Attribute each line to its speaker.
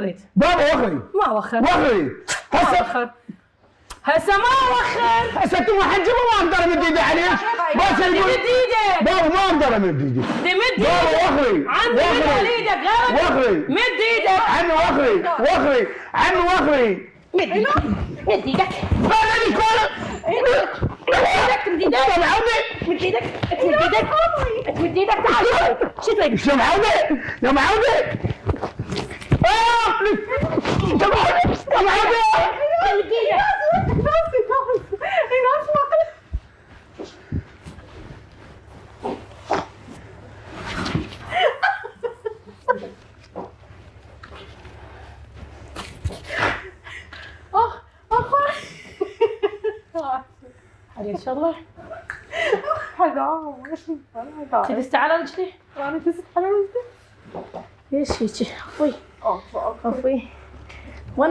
Speaker 1: تريد؟
Speaker 2: بابا وخري
Speaker 1: ما وخر.
Speaker 2: وخري
Speaker 1: هسه ما وخر.
Speaker 2: هسه انتم محجبه ما اقدر امد ايدي عليك. بس يقول
Speaker 1: مد ايدك.
Speaker 2: بابا ما اقدر امد ايدي.
Speaker 1: مد ايدك.
Speaker 2: بابا وخري
Speaker 1: عمي مد على ايدك غلط.
Speaker 2: وخري
Speaker 1: مد ايدك.
Speaker 2: عمي وخري عمي وخري
Speaker 1: مد ايدك. مد ايدك.
Speaker 2: هذا اللي كله
Speaker 1: مد ايدك. مد ايدك.
Speaker 2: بابا معودة
Speaker 1: مد ايدك. مد ايدك. مد ايدك. تعال شو تبي؟
Speaker 2: يا معودة يا معودة يا معودة يا معودة
Speaker 1: مد ايدك. ان شاء الله تبي على رجلي؟
Speaker 3: انا دست على رجلي.
Speaker 1: ليش هيك؟ عفوي عفوي